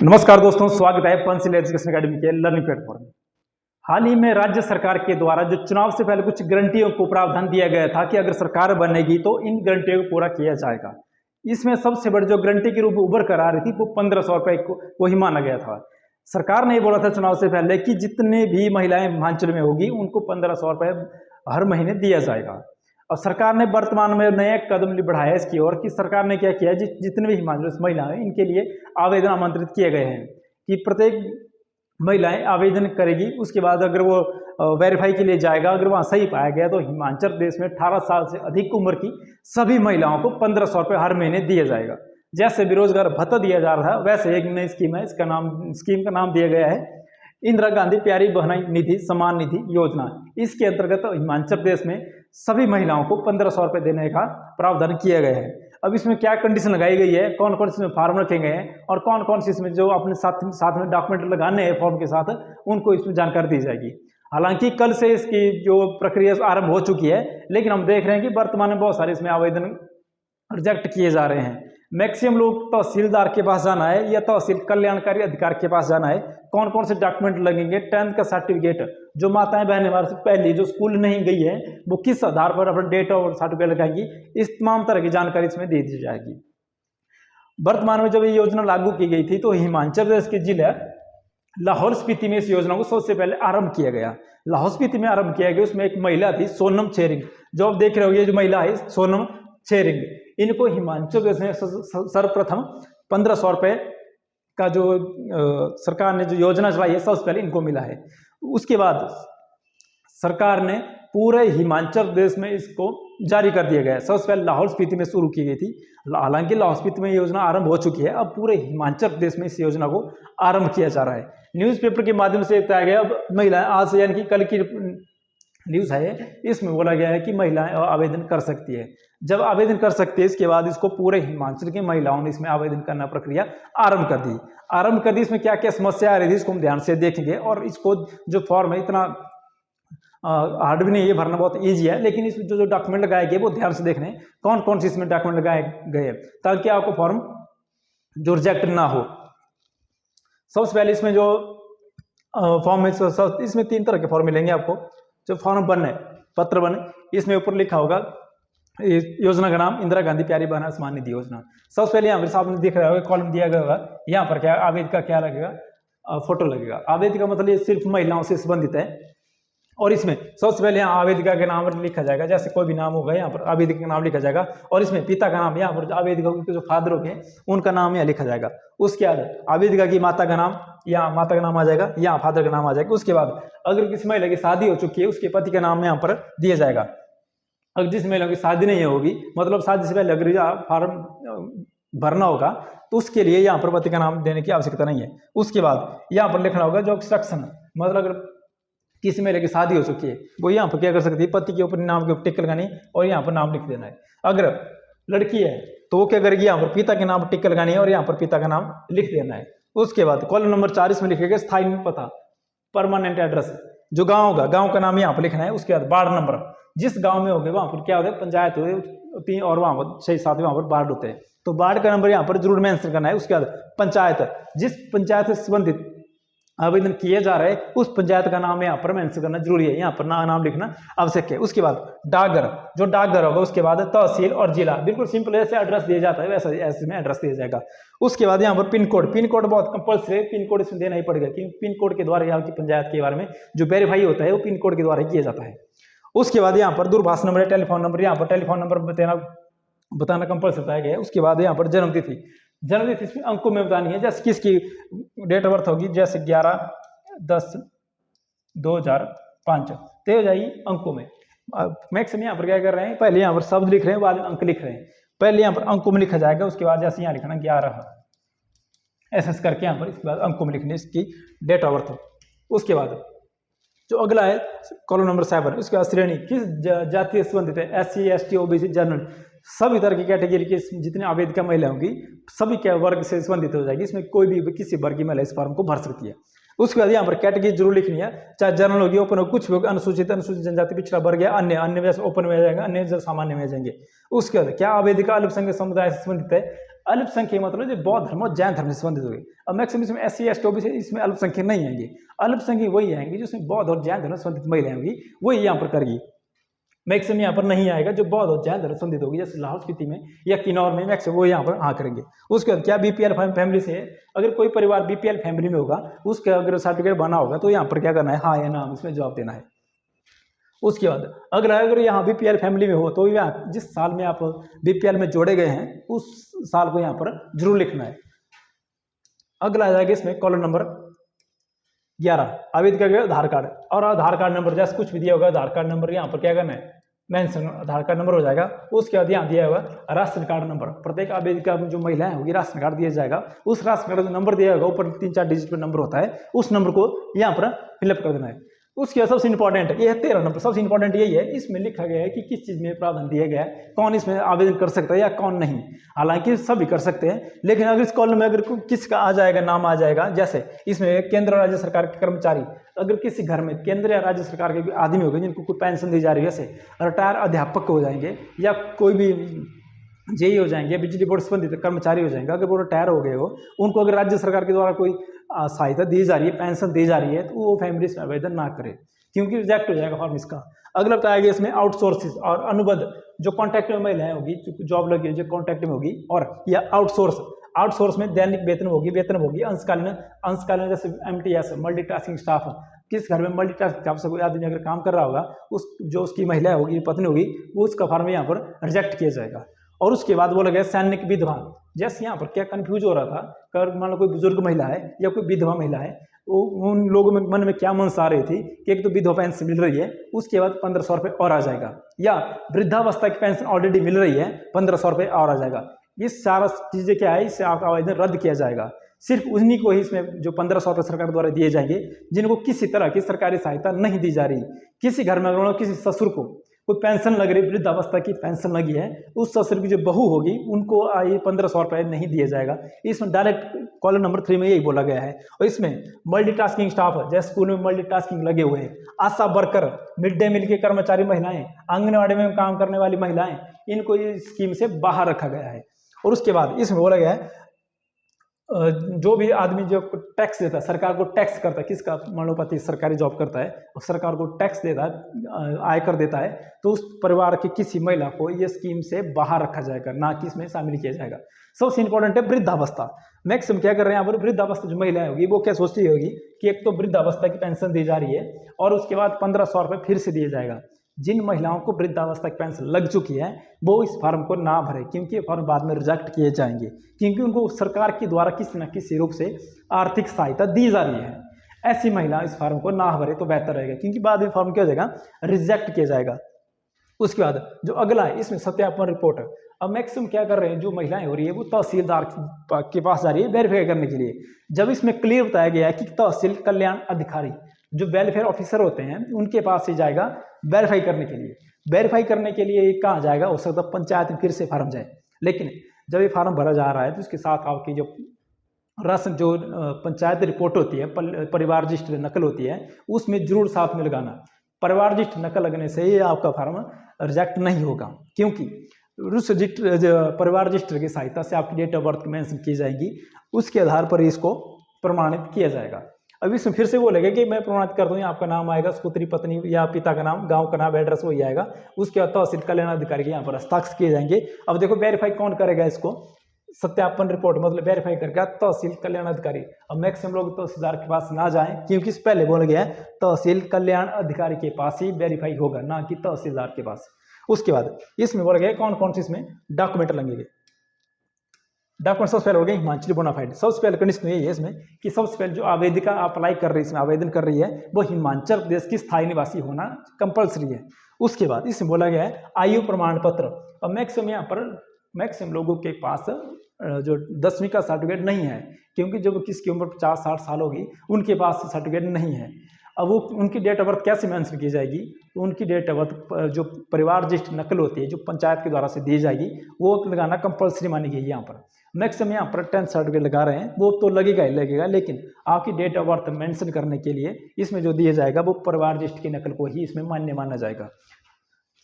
नमस्कार दोस्तों, स्वागत है पंसिल एजुकेशन एकेडमी के लर्निंग प्लेटफॉर्म में। हाल ही में राज्य सरकार के द्वारा जो चुनाव से पहले कुछ गारंटियों को प्रावधान दिया गया था कि अगर सरकार बनेगी तो इन गारंटियों को पूरा किया जाएगा। इसमें सबसे बड़ी जो गारंटी के रूप में उभर कर आ रही थी वो 1500 रुपए को ही माना गया था। सरकार ने बोला था चुनाव से पहले कि जितने भी महिलाएं हिमाचल में होगी उनको 1500 रुपए हर महीने दिया जाएगा। अब सरकार ने वर्तमान में नया कदम बढ़ाया है इसकी ओर कि सरकार ने क्या किया, जितने भी हिमाचल महिलाएं इनके लिए आवेदन आमंत्रित किए गए हैं कि प्रत्येक महिलाएं आवेदन करेगी। उसके बाद अगर वो वेरीफाई के लिए जाएगा, अगर वहाँ सही पाया गया तो हिमाचल प्रदेश में 18 साल से अधिक उम्र की सभी महिलाओं को 1500 रुपये हर महीने दिया जाएगा। जैसे बेरोजगार भत्ता दिया जा रहा है वैसे एक नई स्कीम है, इसका नाम स्कीम का नाम दिया गया है इंदिरा गांधी प्यारी बहन निधि सम्मान निधि योजना। इसके अंतर्गत हिमाचल प्रदेश में सभी महिलाओं को 1500 रुपये देने का प्रावधान किया गया है। अब इसमें क्या कंडीशन लगाई गई है, कौन कौन से इसमें फॉर्म रखे गए हैं और कौन कौन से इसमें जो अपने साथ में डॉक्यूमेंट लगाने हैं फॉर्म के साथ, उनको इसमें जानकारी दी जाएगी। हालांकि कल से इसकी जो प्रक्रिया आरंभ हो चुकी है, लेकिन हम देख रहे हैं कि वर्तमान में बहुत सारे इसमें आवेदन रिजेक्ट किए जा रहे हैं। मैक्सिमम लोग तहसीलदार के पास जाना है या तहसील कल्याणकारी अधिकारी के पास जाना है। कौन कौन से डॉक्यूमेंट लगेंगे, 10th का सर्टिफिकेट, जो माताएं बहनें हमारे से पहले जो स्कूल नहीं गई है वो किस आधार पर अपना डेट और सर्टिफिकेट लगाएंगी, इस तमाम तरह की जानकारी इसमें दे दी जाएगी। वर्तमान में जब ये योजना लागू की गई थी तो हिमाचल प्रदेश के जिला लाहौल स्पीति में इस योजना को सबसे पहले आरंभ किया गया। लाहौल स्पीति में आरंभ किया गया, उसमें एक महिला थी सोनम छेरिंग। जो आप देख रहे हो ये जो महिला है सोनम छेरिंग, इनको हिमाचल प्रदेश में सर्वप्रथम 1500 रुपये का जो सरकार ने जो योजना चलाई है सबसे पहले इनको मिला है। उसके बाद सरकार ने पूरे हिमाचल प्रदेश में इसको जारी कर दिया गया है। सबसे पहले लाहौल स्पीति में शुरू की गई थी, हालांकि लाहौल स्पीति में योजना आरंभ हो चुकी है। अब पूरे हिमाचल प्रदेश में इस योजना को आरंभ किया जा रहा है। न्यूज़पेपर के माध्यम से बताया गया। अब महिलाएं आज से यानी कि कल की न्यूज़ है, इसमें बोला गया है कि महिलाएं आवेदन कर सकती है। जब आवेदन कर सकती है इसके बाद इसको पूरे हिमाचल की महिलाओं ने इसमें आवेदन करना प्रक्रिया आरंभ कर दी। इसमें क्या क्या समस्या आ रही थी इसको हम ध्यान से देखेंगे। और इसको जो फॉर्म है इतना हार्ड भी नहीं है भरना, बहुत ईजी है। लेकिन इसमें जो डॉक्यूमेंट लगाए गए वो ध्यान से देखने कौन कौन से इसमें डॉक्यूमेंट लगाए गए ताकि आपको फॉर्म जो रिजेक्ट ना हो। सबसे पहले इसमें जो फॉर्म है इसमें 3 तरह के फॉर्म मिलेंगे आपको। जो फॉर्म 1 है पत्र 1, इसमें ऊपर लिखा होगा योजना का नाम इंदिरा गांधी प्यारी बहन सम्मान निधि योजना। सबसे पहले यहाँ पर सामने दिख रहा होगा कॉलम दिया गया होगा, यहाँ पर क्या आवेदक का क्या लगेगा, फोटो लगेगा। आवेदक का मतलब ये सिर्फ महिलाओं से संबंधित है। और इसमें सबसे पहले यहाँ आवेदिका के नाम लिखा जाएगा, जैसे कोई भी नाम होगा यहाँ पर आवेदिका का नाम लिखा जाएगा। और इसमें पिता का नाम, यहाँ पर आवेदिका के जो फादर होंगे उनका नाम यहाँ लिखा जाएगा। उसके बाद आवेदिका की माता का नाम, यहाँ माता का नाम आ जाएगा, यहाँ फादर का नाम आ जाएगा। उसके बाद अगर किसी महिला की शादी हो चुकी है उसके पति का नाम यहाँ पर दिया जाएगा। अगर जिस महिला की शादी नहीं होगी, मतलब शादी से पहले अगर फॉर्म भरना होगा तो उसके लिए यहाँ पर पति का नाम देने की आवश्यकता नहीं है। उसके बाद यहाँ पर लिखना होगा जो एक्सट्रक्शन, मतलब अगर किसी महिला की शादी हो चुकी है वो यहाँ पर क्या कर सकती है, पति के ऊपर नाम के ऊपर टिक लगानी और यहाँ पर नाम लिख देना है। अगर लड़की है तो वो क्या करेगी, यहाँ पर पिता के नाम टिक लगानी है और यहाँ पर पिता का नाम लिख देना है। उसके बाद कॉलम नंबर 4 इसमें लिखेगा स्थायी पता, परमानेंट एड्रेस, जो गाँव होगा गाँव का नाम यहाँ पर लिखना है। उसके बाद वार्ड नंबर, जिस गाँव में होगे वहाँ पर क्या होता है पंचायत होते और वहाँ पर 6-7 वहाँ पर वार्ड होते हैं, तो वार्ड का नंबर यहाँ पर जरूर मेंशन करना है। उसके बाद पंचायत, जिस पंचायत से संबंधित आवेदन किए जा रहे हैं उस पंचायत का नाम यहाँ पर मेंशन करना जरूरी है, यहाँ पर नाम लिखना आवश्यक है। उसके बाद डाकघर, जो डाकघर होगा। उसके बाद तहसील और जिला, बिल्कुल सिंपल ऐसे एड्रेस दिया जाता है वैसे ऐसे में एड्रेस दिया जाएगा। उसके बाद यहाँ पर पिन कोड बहुत कंपल्सरी है, पिन कोड इसमें देना ही पड़ेगा क्योंकि पिन कोड के द्वारा यहाँ की पंचायत के बारे में जो वेरीफाई होता है वो पिन कोड के द्वारा ही किया जाता है। उसके बाद यहाँ पर दूरभाष नंबर, टेलीफोन नंबर, यहाँ पर टेलीफोन नंबर बताना कंपल्सरी बताया गया है। उसके बाद यहाँ पर जन्मतिथि इसमें अंकों में बतानी है, जैसे किसकी डेट ऑफ बर्थ होगी, जैसे 11/10/2005 तय हो जाएगी अंकों में। मैक्सिमम यहाँ पर क्या कर रहे हैं, पहले यहाँ पर शब्द लिख रहे हैं बाद में अंक लिख रहे हैं। पहले यहाँ पर अंकों में लिखा जाएगा, उसके बाद जैसे यहाँ लिखना 11 ऐसा करके यहाँ पर, इसके बाद अंकों में लिखने इसकी डेट ऑफ बर्थ। उसके बाद जो अगला है कॉलम नंबर 7, उसके बाद श्रेणी, किस जाति से संबंधित है, SC ST OBC जनरल, सभी तरह की कैटेगरी के जितने आवेदिका महिला होंगी सभी के वर्ग से संबंधित हो जाएगी। इसमें कोई भी किसी वर्ग की महिला इस फॉर्म को भर सकती है। उसके बाद यहाँ पर कैटेगरी जरूर लिखनी है, चाहे जनरल होगी, ओपन होगी, कुछ भी होगा, अनुसूचित जनजाति, पिछड़ा वर्ग या अन्य जैसे ओपन में आ जाएगा, अन्य जैसे सामान्य में आ जाएंगे। उसके बाद क्या आवेदिका अल्पसंख्यक समुदाय से संबंधित है, अल्पसंख्यक मतलब जो बौद्ध धर्म और जैन धर्म से संबंधित होगी। अब मैक्सिमम इसमें SC ST OBC इसमें अल्पसंख्यक नहीं आएंगे, अल्पसंख्यक वही आएंगे जिसमें बौद्ध और जैन धर्म से संबंधित महिलाएं होगी, वही यहाँ पर करेगी। मैक्सिमम यहाँ पर नहीं आएगा जो बौद्ध और जैन धर्म से संबंधित होगी, जैसे लाहौल स्पीति में या किन्नौर में मैक्सिमम वो यहाँ पर हाँ करेंगे। उसके बाद क्या BPL फैमिली से है, अगर कोई परिवार BPL फैमिली में होगा उसका अगर सर्टिफिकेट बना होगा तो यहाँ पर क्या करना है, हाँ या ना इसमें जवाब देना है। उसके बाद अगर यहाँ BPL फैमिली में हो तो यहाँ जिस साल में आप BPL में जोड़े गए हैं उस साल को यहाँ पर जरूर लिखना है। अगला आ जाएगा इसमें कॉलम नंबर 11, आवेदन का आधार कार्ड और आधार कार्ड नंबर, जैसे कुछ भी दिया होगा आधार कार्ड नंबर यहाँ पर क्या करना है, मेंशन आधार कार्ड नंबर हो जाएगा। उसके बाद यहाँ दिया होगा राशन कार्ड नंबर, प्रत्येक आवेदिका जो महिलाएं होगी राशन कार्ड दिया जाएगा, उस राशन कार्ड का नंबर दिया होगा ऊपर 3-4 डिजिट पर नंबर होता है, उस नंबर को यहाँ पर फिलअप कर देना है। उसके बाद सबसे इंपॉर्टेंट ये है 13 नंबर, सबसे इंपॉर्टेंट यही है, इसमें लिखा गया है कि किस चीज़ में प्रावधान दिया गया है, कौन इसमें आवेदन कर सकता है या कौन नहीं। हालांकि सभी कर सकते हैं, लेकिन अगर इस कॉलम में अगर किसका आ जाएगा, नाम आ जाएगा, जैसे इसमें केंद्र और राज्य सरकार के कर्मचारी, अगर किसी घर में केंद्र या राज्य सरकार के आदमी हो गए जिनको कोई पेंशन दी जा रही है, जैसे रिटायर अध्यापक हो जाएंगे या कोई भी जेई हो जाएंगे, बिजली बोर्ड संबंधित कर्मचारी हो जाएंगे, अगर वो रिटायर हो गए हो, उनको अगर राज्य सरकार के द्वारा कोई सहायता दी जा रही है, पेंशन दी जा रही है, तो वो फैमिली इसमें आवेदन ना करे क्योंकि रिजेक्ट हो जाएगा फॉर्म इसका। अगला बताया गया इसमें आउटसोर्सेज और अनुबंध, जो कॉन्ट्रैक्ट में महिलाएं होगी, जॉब लगी जो कॉन्ट्रैक्ट में होगी, और या आउटसोर्स में दैनिक वेतन होगी, अंशकालीन जैसे MTS मल्टीटास्किंग स्टाफ, किस घर में मल्टीटास्किंग से कोई आदमी अगर काम कर रहा होगा, जो उसकी महिला होगी, पत्नी होगी, वो उसका फॉर्म यहाँ पर रिजेक्ट किया जाएगा। और उसके बाद बोला गया सैनिक विधवा, जैसे यहाँ पर क्या कंफ्यूज हो रहा था, अगर मान लो कोई बुजुर्ग महिला है या कोई विधवा महिला है, उन लोगों में मन में क्या मनसा आ रही थी कि एक तो विधवा पेंशन मिल रही है, उसके बाद 1500 रुपये और आ जाएगा, या वृद्धावस्था की पेंशन ऑलरेडी मिल रही है 1500 रुपये और आ जाएगा। ये सारा चीज़ें क्या है, इससे आपका आवेदन रद्द किया जाएगा। सिर्फ उन्हीं को ही इसमें जो 1500 रुपये सरकार द्वारा दिए जाएंगे जिनको किसी तरह की सरकारी सहायता नहीं दी जा रही। किसी घर में अगर किसी ससुर को कोई पेंशन लग रही, वृद्धावस्था की पेंशन लगी है, उस ससुर की जो बहू होगी उनको ये 1500 रुपये नहीं दिया जाएगा। इसमें डायरेक्ट कॉलम नंबर 3 में यही बोला गया है। और इसमें मल्टीटास्किंग स्टाफ, जैसे स्कूल में मल्टीटास्किंग लगे हुए हैं, आशा वर्कर, मिड डे मील के कर्मचारी महिलाएं, आंगनबाड़ी में काम करने वाली महिलाएं, इनको इस स्कीम से बाहर रखा गया है। और उसके बाद इसमें बोला गया है जो भी आदमी जो टैक्स देता है, सरकार को टैक्स करता है, किसका मान लो पति सरकारी जॉब करता है और सरकार को टैक्स देता है, आयकर देता है, तो उस परिवार की किसी महिला को ये स्कीम से बाहर रखा जाएगा, ना कि इसमें शामिल किया जाएगा। सबसे इंपॉर्टेंट है वृद्धावस्था। मैक्सिमम क्या कर रहे हैं यहाँ पर, वृद्धावस्था जो महिलाएं होगी वो क्या सोचती होगी कि एक तो वृद्धावस्था की पेंशन दी जा रही है और उसके बाद 1500 रुपये फिर से दिया जाएगा। जिन महिलाओं को वृद्धावस्था की पेंशन लग चुकी है वो इस फॉर्म को ना भरे, क्योंकि ये फॉर्म बाद में रिजेक्ट किए जाएंगे, क्योंकि उनको सरकार के द्वारा किसी न किसी रूप से आर्थिक सहायता दी जा रही है। ऐसी महिला इस फॉर्म को ना भरे तो बेहतर रहेगा, क्योंकि बाद में फॉर्म क्या हो जाएगा, रिजेक्ट किया जाएगा। उसके बाद जो अगला है इसमें सत्यापन रिपोर्ट। अब मैक्सिमम क्या कर रहे हैं, जो महिलाएं हो रही है वो तहसीलदार के पास जा रही है वेरीफाई करने के लिए। जब इसमें क्लियर बताया गया है कि तहसील कल्याण अधिकारी जो वेलफेयर ऑफिसर होते हैं उनके पास ही जाएगा वेरीफाई करने के लिए। वेरीफाई करने के लिए कहाँ जाएगा, हो सकता है पंचायत में फिर से फार्म जाए, लेकिन जब ये फार्म भरा जा रहा है तो उसके साथ आपकी जो राशन जो पंचायत रिपोर्ट होती है, परिवार रजिस्टर नकल होती है, उसमें जरूर साथ में लगाना। परिवार रजिस्टर नकल लगने से ये आपका फार्म रिजेक्ट नहीं होगा, क्योंकि उस परिवार रजिस्टर की सहायता से आपकी डेट ऑफ बर्थ मेंशन की जाएगी, उसके आधार पर इसको प्रमाणित किया जाएगा। अब इसमें फिर से बोलेगा कि मैं प्रमाणित कर दूँ, आपका नाम आएगा, पुत्री पत्नी या पिता का नाम, गांव का नाम, एड्रेस वही आएगा। उसके बाद तहसील कल्याण अधिकारी के यहाँ पर हस्ताक्षर किए जाएंगे। अब देखो वेरीफाई कौन करेगा इसको, सत्यापन रिपोर्ट मतलब वेरीफाई करके तहसील कल्याण अधिकारी। अब मैक्सिमम लोग तहसीलदार के पास ना जाएं, क्योंकि इस पहले बोला गया है तहसील कल्याण अधिकारी के पास ही वेरीफाई होगा, ना कि तहसीलदार के पास। उसके बाद इसमें बोला गया कौन कौन से इसमें डॉक्यूमेंट लगेंगे। डॉक्यूमेंट सबसे पहले हो गए हिमाचली बोनाफाइड। सबसे पहले कंडीशन यही है इसमें कि सबसे पहले जो आवेदिका अप्लाई कर रही है, इसमें आवेदन कर रही है, वो हिमाचल प्रदेश की स्थायी निवासी होना कंपलसरी है। उसके बाद इसमें बोला गया है आयु प्रमाण पत्र। और मैक्सिमम यहाँ पर मैक्सिमम लोगों के पास जो 10वीं का सर्टिफिकेट नहीं है, क्योंकि जब किसकी उम्र 50-60 साल होगी उनके पास सर्टिफिकेट नहीं है। अब वो उनकी डेट ऑफ बर्थ कैसे मेंशन की जाएगी, तो उनकी डेट ऑफ बर्थ जो परिवार रजिस्टर नकल होती है जो पंचायत के द्वारा से दी जाएगी वो लगाना कंपलसरी मानी गई है। यहाँ पर मैक्सिमम यहाँ पर 10th सर्टिफिकेट लगा रहे हैं, वो तो लगेगा ही लगेगा, लेकिन आपकी डेट ऑफ बर्थ मेंशन करने के लिए इसमें जो दिया जाएगा वो परिवार रजिस्टर की नकल को ही इसमें मान्य माना जाएगा।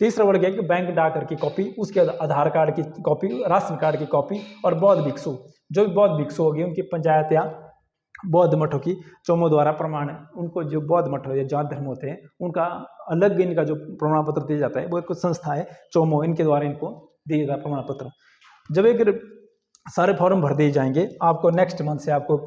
तीसरा वर्ग है कि बैंक डाकघर की कॉपी, उसके आधार कार्ड की कॉपी, राशन कार्ड की कॉपी और बौद्ध भिक्षु, जो भी बौद्ध भिक्षु होगी उनकी पंचायत या बौद्ध मठों की चोमों द्वारा प्रमाण, उनको जो बौद्ध मठ या जैन धर्म होते हैं उनका अलग इनका जो प्रमाण पत्र दिया जाता है, वो एक संस्था है चोमो, इनके द्वारा इनको दिया जाता है प्रमाण पत्र। जब एक सारे फॉर्म भर दिए जाएंगे, आपको नेक्स्ट मंथ से आपको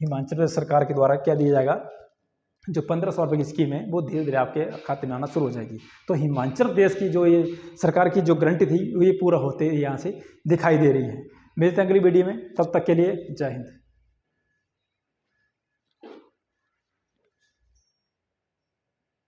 हिमाचल प्रदेश सरकार के द्वारा क्या दिया जाएगा, जो 1500 रुपये की स्कीम है वो धीरे धीरे आपके खाते में आना शुरू हो जाएगी। तो हिमाचल प्रदेश की जो ये सरकार की जो गारंटी थी ये पूरा होते यहाँ से दिखाई दे रही है। मिलते हैं अगली वीडियो में, तब तक के लिए जय हिंद।